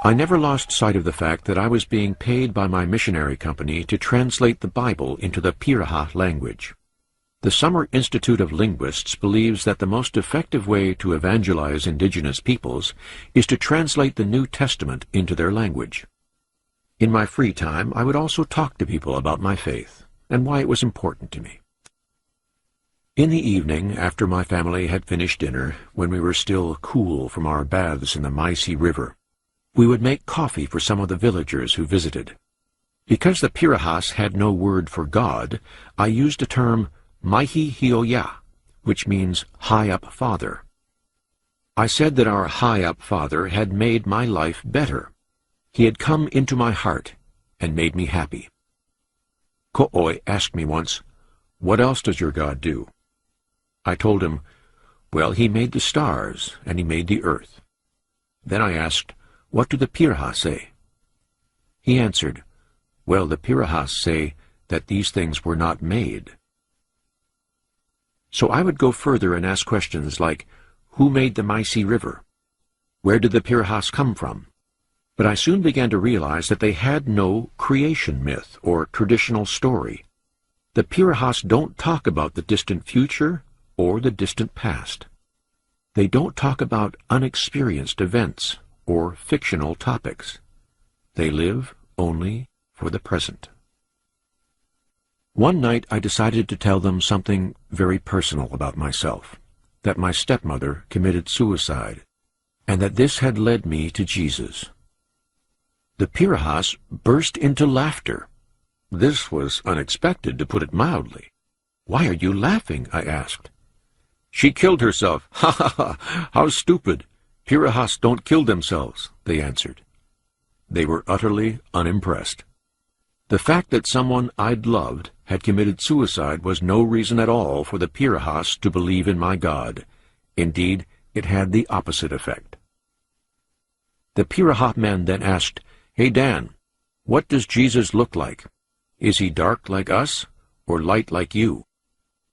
I never lost sight of the fact that I was being paid by my missionary company to translate the Bible into the Piraha language. The Summer Institute of Linguists believes that the most effective way to evangelize indigenous peoples is to translate the New Testament into their language. In my free time, I would also talk to people about my faith and why it was important to me. In the evening, after my family had finished dinner, when we were still cool from our baths in the Maisi River, we would make coffee for some of the villagers who visited. Because the Pirahas had no word for God, I used a term Maihi Hioya, which means high-up father. I said that our high-up father had made my life better. He had come into my heart and made me happy. Ko'oi asked me once, "What else does your God do?" I told him, "Well, he made the stars and he made the earth." Then I asked, "What do the Pirahas say?" He answered, "Well, the Pirahas say that these things were not made." So I would go further and ask questions like, who made the Maisi River? Where did the Pirahas come from? But I soon began to realize that they had no creation myth or traditional story. The Pirahas don't talk about the distant future or the distant past. They don't talk about unexperienced events or fictional topics. They live only for the present. One night I decided to tell them something very personal about myself, that my stepmother committed suicide, and that this had led me to Jesus. The Pirahas burst into laughter. This was unexpected, to put it mildly. "Why are you laughing?" I asked. "She killed herself. Ha ha ha! How stupid! Pirahas don't kill themselves," they answered. They were utterly unimpressed. The fact that someone I'd loved had committed suicide was no reason at all for the Pirahas to believe in my God. Indeed, it had the opposite effect. The Piraha men then asked, "Hey Dan, what does Jesus look like? Is he dark like us or light like you?"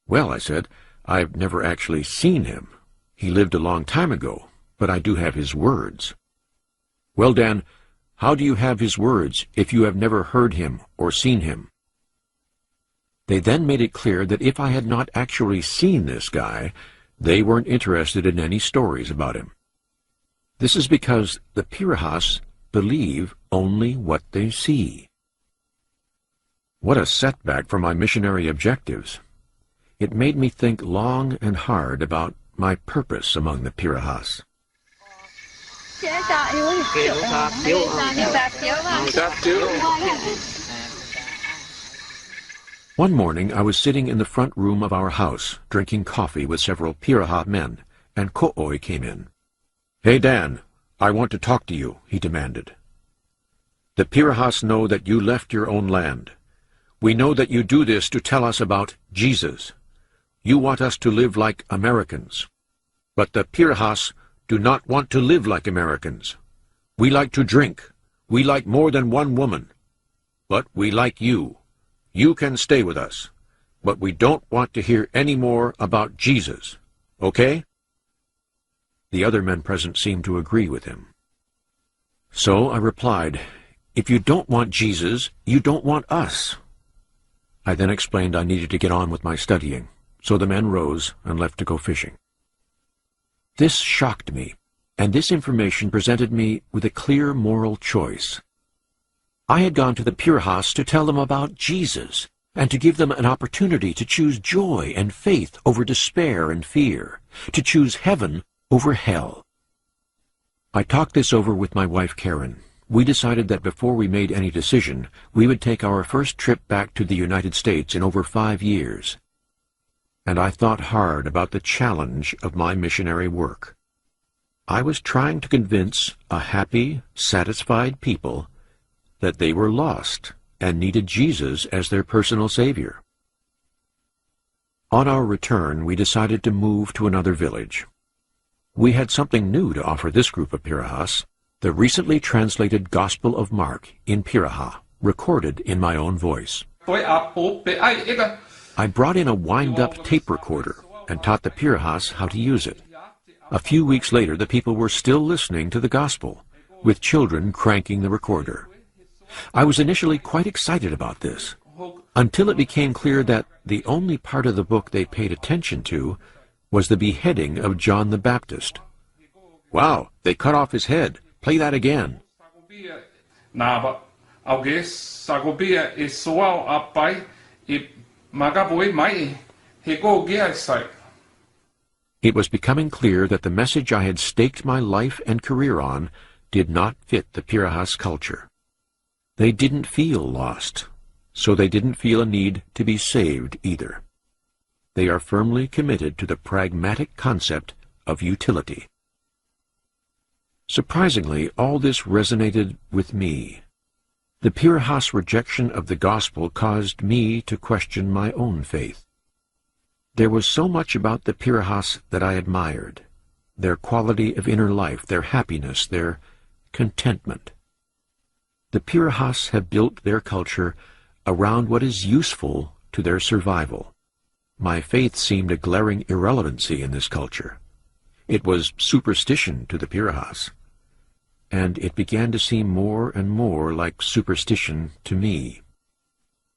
"Well," I said, "I've never actually seen him. He lived a long time ago, but I do have his words." "Well, Dan, how do you have his words if you have never heard him or seen him?" They then made it clear that if I had not actually seen this guy, they weren't interested in any stories about him. This is because the Pirahas believe only what they see. What a setback for my missionary objectives. It made me think long and hard about my purpose among the Pirahas. One morning I was sitting in the front room of our house, drinking coffee with several Piraha men, and Ko'oi came in. "Hey Dan, I want to talk to you," he demanded. "The Pirahas know that you left your own land. We know that you do this to tell us about Jesus. You want us to live like Americans. But the Pirahas do not want to live like Americans. We like to drink. We like more than one woman. But we like you. You can stay with us. But we don't want to hear any more about Jesus. Okay?" The other men present seemed to agree with him. So I replied, "If you don't want Jesus, you don't want us." I then explained I needed to get on with my studying, so the men rose and left to go fishing. This shocked me, and this information presented me with a clear moral choice. I had gone to the Pirahas to tell them about Jesus, and to give them an opportunity to choose joy and faith over despair and fear, to choose heaven over hell. I talked this over with my wife Karen. We decided that before we made any decision, we would take our first trip back to the United States in over 5 years. And I thought hard about the challenge of my missionary work. I was trying to convince a happy, satisfied people that they were lost and needed Jesus as their personal Savior. On our return, we decided to move to another village. We had something new to offer this group of Pirahas, the recently translated Gospel of Mark in Piraha, recorded in my own voice. I brought in a wind-up tape recorder and taught the Pirahas how to use it. A few weeks later, the people were still listening to the gospel, with children cranking the recorder. I was initially quite excited about this, until it became clear that the only part of the book they paid attention to was the beheading of John the Baptist. "Wow, they cut off his head. Play that again." It was becoming clear that the message I had staked my life and career on did not fit the Pirahas culture. They didn't feel lost, so they didn't feel a need to be saved either. They are firmly committed to the pragmatic concept of utility. Surprisingly, all this resonated with me. The Pirahas' rejection of the gospel caused me to question my own faith. There was so much about the Pirahas that I admired: their quality of inner life, their happiness, their contentment. The Pirahas have built their culture around what is useful to their survival. My faith seemed a glaring irrelevancy in this culture. It was superstition to the Pirahas, and it began to seem more and more like superstition to me.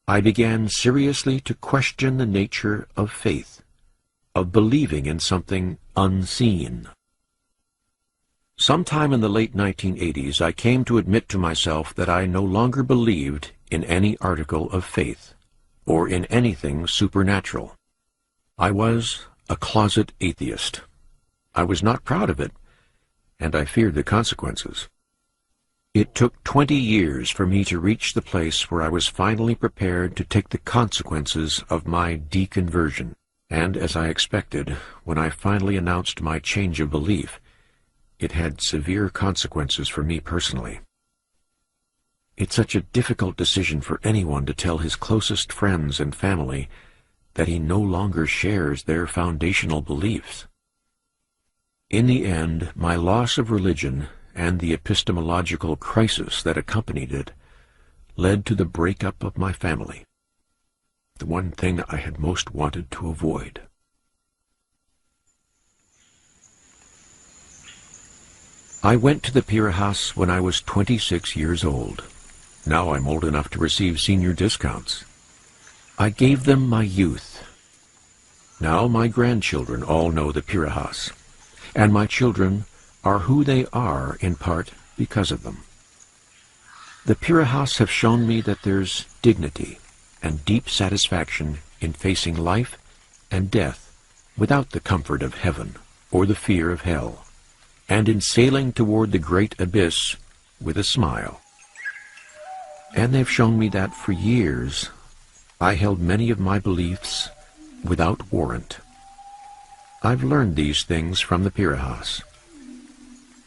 I began seriously to question the nature of faith, of believing in something unseen. Sometime in the late 1980s, I came to admit to myself that I no longer believed in any article of faith, or in anything supernatural. I was a closet atheist. I was not proud of it, and I feared the consequences. It took 20 years for me to reach the place where I was finally prepared to take the consequences of my deconversion, and as I expected, when I finally announced my change of belief, it had severe consequences for me personally. It's such a difficult decision for anyone to tell his closest friends and family that he no longer shares their foundational beliefs. In the end, my loss of religion and the epistemological crisis that accompanied it led to the breakup of my family, the one thing I had most wanted to avoid. I went to the Pirahas when I was 26 years old. Now I'm old enough to receive senior discounts. I gave them my youth. Now my grandchildren all know the Pirahas, and my children are who they are in part because of them. The Pirahas have shown me that there's dignity and deep satisfaction in facing life and death without the comfort of heaven or the fear of hell, and in sailing toward the great abyss with a smile. And they've shown me that for years I held many of my beliefs without warrant. I've learned these things from the Pirahas,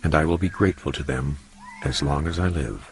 and I will be grateful to them as long as I live.